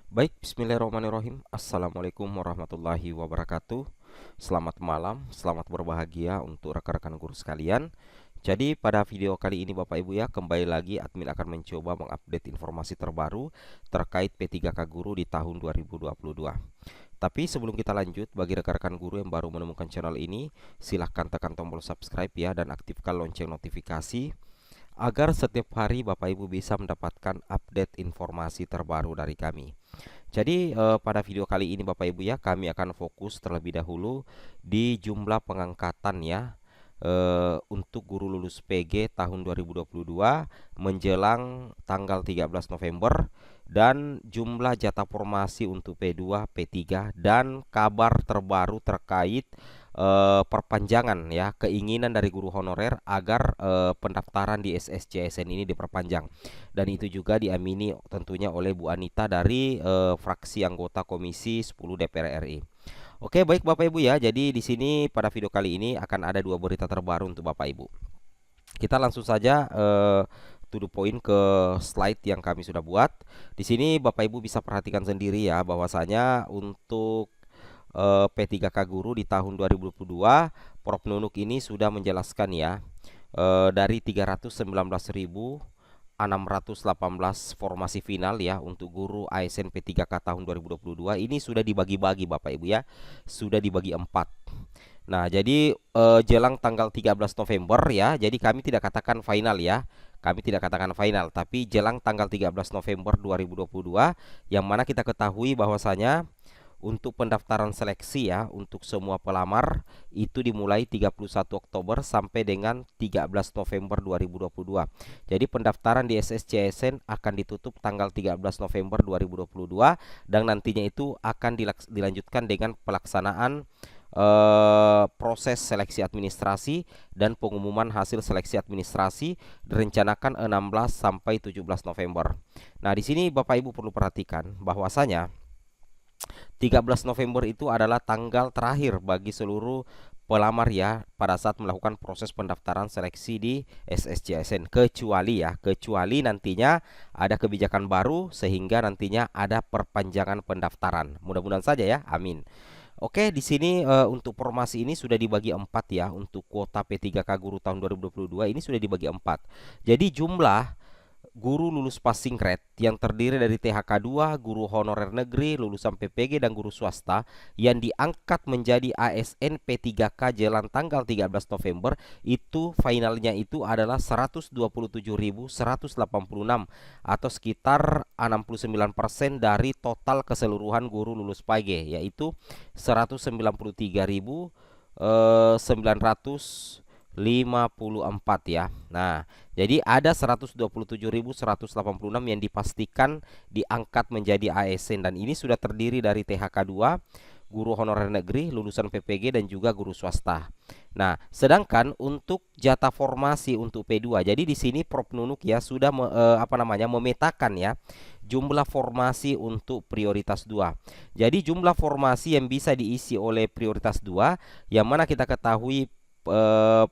Baik, bismillahirrahmanirrahim. Assalamualaikum warahmatullahi wabarakatuh. Selamat malam, selamat berbahagia untuk rekan-rekan guru sekalian. Jadi pada video kali ini Bapak Ibu ya, kembali lagi admin akan mencoba mengupdate informasi terbaru terkait P3K Guru di tahun 2022. Tapi sebelum kita lanjut, bagi rekan-rekan guru yang baru menemukan channel ini, silahkan tekan tombol subscribe ya dan aktifkan lonceng notifikasi agar setiap hari Bapak Ibu bisa mendapatkan update informasi terbaru dari kami. Jadi pada video kali ini Bapak Ibu ya, kami akan fokus terlebih dahulu di jumlah pengangkatan ya untuk guru lulus PG tahun 2022 menjelang tanggal 13 November dan jumlah jatah formasi untuk P2, P3 dan kabar terbaru terkait perpanjangan ya, keinginan dari guru honorer agar pendaftaran di SSCSN ini diperpanjang, dan itu juga diamini tentunya oleh Bu Anita dari fraksi anggota Komisi 10 DPR RI. Oke, baik Bapak Ibu ya. Jadi di sini pada video kali ini akan ada dua berita terbaru untuk Bapak Ibu. Kita langsung saja to the point ke slide yang kami sudah buat. Di sini Bapak Ibu bisa perhatikan sendiri ya, bahwasanya untuk P3K Guru di tahun 2022, Prof Nunuk ini sudah menjelaskan ya, dari 319.618 formasi final ya untuk guru ASN P3K tahun 2022 ini sudah dibagi-bagi Bapak Ibu ya, sudah dibagi 4. Nah, jadi jelang tanggal 13 November ya, jadi kami tidak katakan final ya. Kami tidak katakan final, tapi jelang tanggal 13 November 2022 yang mana kita ketahui bahwasanya untuk pendaftaran seleksi ya untuk semua pelamar itu dimulai 31 Oktober sampai dengan 13 November 2022. Jadi pendaftaran di SSCSN akan ditutup tanggal 13 November 2022 dan nantinya itu akan dilanjutkan dengan pelaksanaan proses seleksi administrasi dan pengumuman hasil seleksi administrasi direncanakan 16 sampai 17 November. Nah, di sini Bapak Ibu perlu perhatikan bahwasanya 13 November itu adalah tanggal terakhir bagi seluruh pelamar ya pada saat melakukan proses pendaftaran seleksi di SSCSN, kecuali nantinya ada kebijakan baru sehingga nantinya ada perpanjangan pendaftaran. Mudah-mudahan saja ya. Amin. Oke, di sini untuk formasi ini sudah dibagi 4 ya. Untuk kuota P3K Guru tahun 2022 ini sudah dibagi 4. Jadi jumlah guru lulus passing grade yang terdiri dari THK 2, guru honorer negeri, lulusan PPG dan guru swasta yang diangkat menjadi ASN P3K jelang tanggal 13 November itu finalnya itu adalah 127.186 atau sekitar 69% dari total keseluruhan guru lulus PAG, yaitu 193.954 ya. Nah, jadi ada 127.186 yang dipastikan diangkat menjadi ASN dan ini sudah terdiri dari THK 2, guru honorer negeri, lulusan PPG dan juga guru swasta. Nah, sedangkan untuk jatah formasi untuk P2, jadi di sini Prof Nunuk ya sudah memetakan ya jumlah formasi untuk prioritas 2. Jadi jumlah formasi yang bisa diisi oleh prioritas 2 yang mana kita ketahui eh,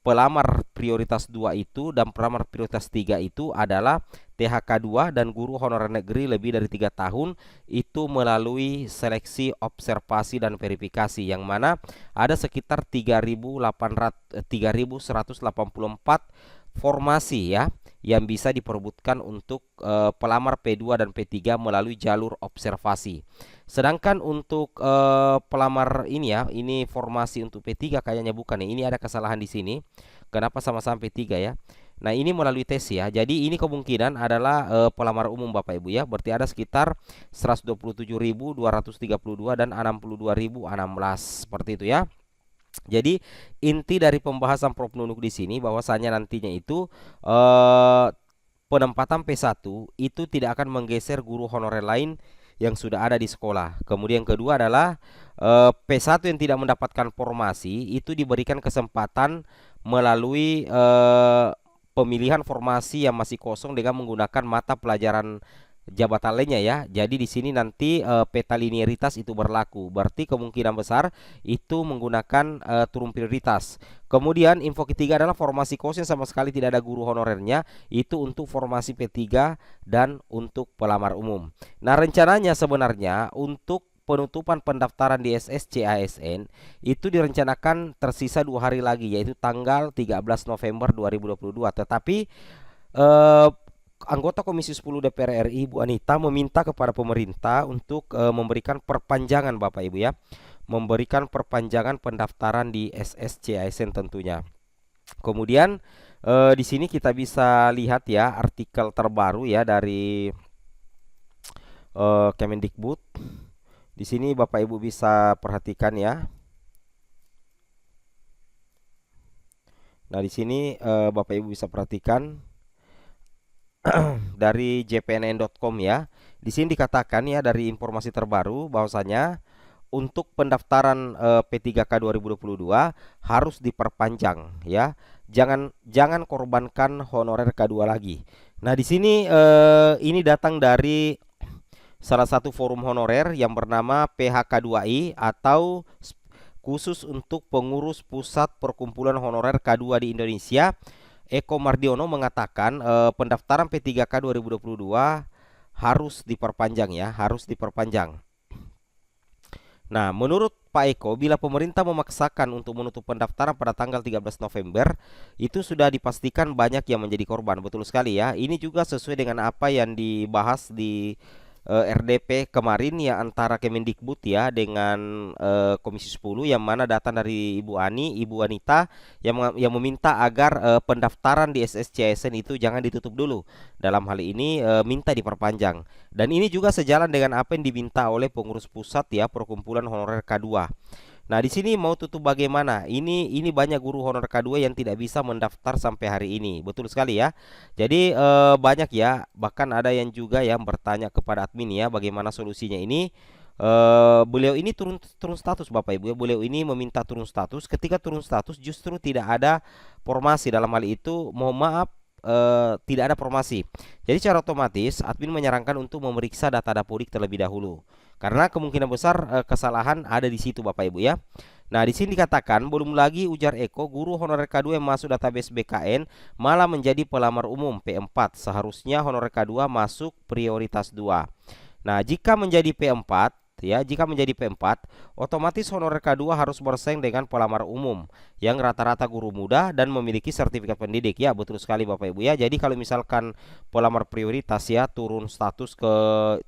pelamar prioritas 2 itu dan pelamar prioritas 3 itu adalah THK 2 dan guru honorer negeri lebih dari 3 tahun itu melalui seleksi observasi dan verifikasi yang mana ada sekitar 3.184 formasi ya yang bisa diperebutkan untuk pelamar P2 dan P3 melalui jalur observasi. Sedangkan untuk pelamar ini ya, ini formasi untuk P3 kayaknya bukan nih. Ini ada kesalahan di sini. Kenapa sama-sama P3 ya? Nah, ini melalui tes ya. Jadi ini kemungkinan adalah pelamar umum Bapak Ibu ya. Berarti ada sekitar 127.232 dan 62.016 seperti itu ya. Jadi inti dari pembahasan Prof Nunuk di sini bahwasanya nantinya itu eh, penempatan P1 itu tidak akan menggeser guru honorer lain yang sudah ada di sekolah. Kemudian kedua adalah P1 yang tidak mendapatkan formasi itu diberikan kesempatan melalui pemilihan formasi yang masih kosong dengan menggunakan mata pelajaran jabatan lainnya ya. Jadi di sini nanti peta linearitas itu berlaku. Berarti kemungkinan besar itu menggunakan turun prioritas. Kemudian info ketiga adalah formasi kosen sama sekali tidak ada guru honorernya. Itu untuk formasi P3 dan untuk pelamar umum. Nah, rencananya sebenarnya untuk penutupan pendaftaran di SSC ASN itu direncanakan tersisa 2 hari lagi, yaitu tanggal 13 November 2022. Tetapi eh, anggota Komisi 10 DPR RI Bu Anita meminta kepada pemerintah untuk memberikan perpanjangan Bapak Ibu ya, memberikan perpanjangan pendaftaran di SSC ASN tentunya. Kemudian di sini kita bisa lihat ya artikel terbaru ya dari Kemendikbud. Di sini Bapak Ibu bisa perhatikan ya. Nah, di sini Bapak Ibu bisa perhatikan dari jpnn.com ya. Di sini dikatakan ya dari informasi terbaru bahwasanya untuk pendaftaran P3K 2022 harus diperpanjang ya. Jangan korbankan honorer K2 lagi. Nah, di sini ini datang dari salah satu forum honorer yang bernama PHK2I atau khusus untuk pengurus pusat perkumpulan honorer K2 di Indonesia. Eko Mardiono mengatakan pendaftaran P3K 2022 harus diperpanjang ya, harus diperpanjang. Nah, menurut Pak Eko, bila pemerintah memaksakan untuk menutup pendaftaran pada tanggal 13 November, itu sudah dipastikan banyak yang menjadi korban. Betul sekali ya. Ini juga sesuai dengan apa yang dibahas di RDP kemarin ya antara Kemendikbud ya dengan Komisi 10 yang mana datang dari Ibu Anita yang meminta agar pendaftaran di SSCSN itu jangan ditutup dulu. Dalam hal ini minta diperpanjang. Dan ini juga sejalan dengan apa yang diminta oleh pengurus pusat ya perkumpulan honorer K2. Nah, di sini mau tutup bagaimana? Ini banyak guru honor K2 yang tidak bisa mendaftar sampai hari ini. Betul sekali ya. Jadi banyak ya, bahkan ada yang juga yang bertanya kepada admin ya, bagaimana solusinya ini? Beliau ini turun status Bapak Ibu ya. Beliau ini meminta turun status. Ketika turun status justru tidak ada formasi dalam hal itu. Mohon maaf tidak ada formasi. Jadi secara otomatis admin menyarankan untuk memeriksa data dapodik terlebih dahulu. Karena kemungkinan besar kesalahan ada di situ Bapak Ibu ya. Nah, di sini dikatakan belum lagi ujar Eko, guru honorer K2 yang masuk database BKN malah menjadi pelamar umum P4. Seharusnya honorer K2 masuk prioritas 2. Nah, jika menjadi P4 ya, jika menjadi P4, otomatis honorer K2 harus bersaing dengan pelamar umum yang rata-rata guru muda dan memiliki sertifikat pendidik. Ya, betul sekali Bapak Ibu ya. Jadi kalau misalkan pelamar prioritas ya turun status ke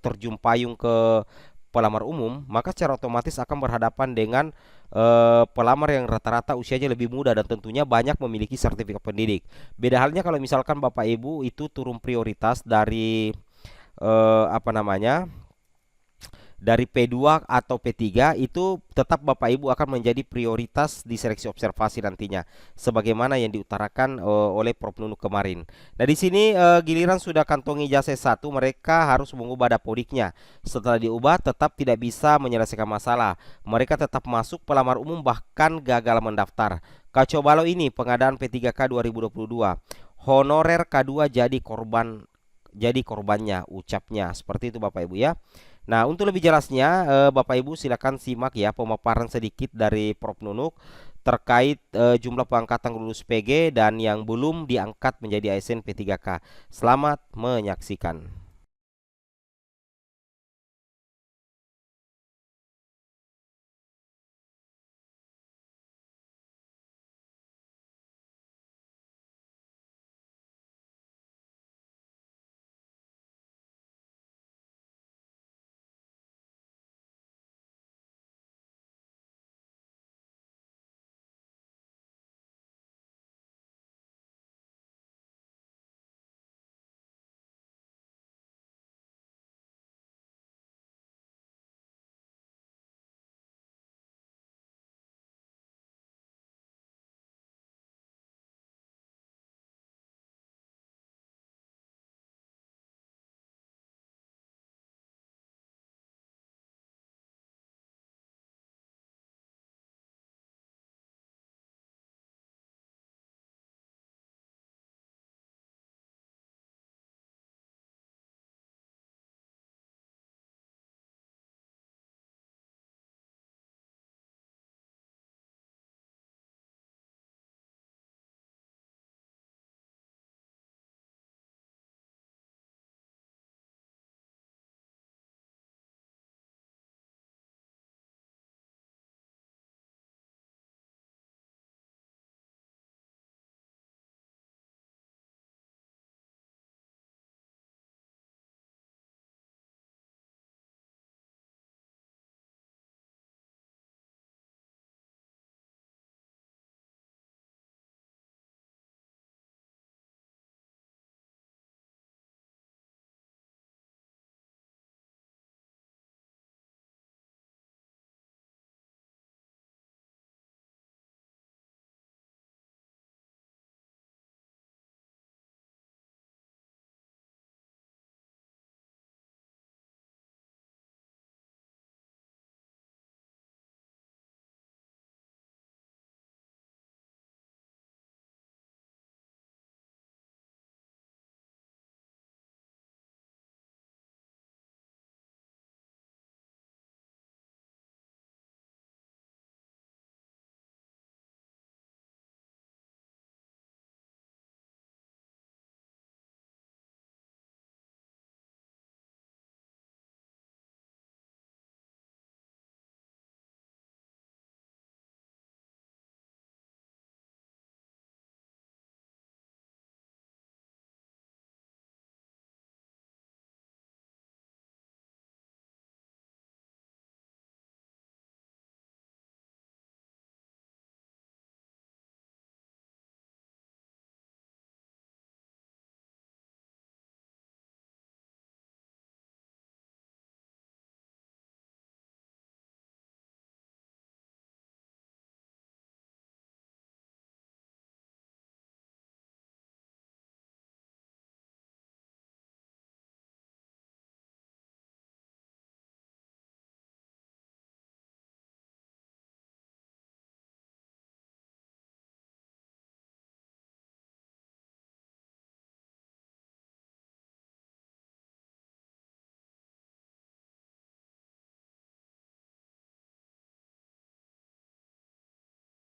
terjun payung ke pelamar umum, maka secara otomatis akan berhadapan dengan pelamar yang rata-rata usianya lebih muda dan tentunya banyak memiliki sertifikat pendidik. Beda halnya kalau misalkan Bapak Ibu itu turun prioritas dari apa namanya? Dari P2 atau P3 itu tetap Bapak Ibu akan menjadi prioritas di seleksi observasi nantinya sebagaimana yang diutarakan oleh Prof Nunuk kemarin. Nah, di sini giliran sudah kantongi ijazah S1 mereka harus mengubah dapodiknya. Setelah diubah tetap tidak bisa menyelesaikan masalah. Mereka tetap masuk pelamar umum bahkan gagal mendaftar. Kacau balau ini pengadaan P3K 2022. Honorer K2 jadi korbannya ucapnya. Seperti itu Bapak Ibu ya. Nah, untuk lebih jelasnya, Bapak Ibu silakan simak ya pemaparan sedikit dari Prof Nunuk terkait jumlah pengangkatan lulus PG dan yang belum diangkat menjadi ASN P3K. Selamat menyaksikan.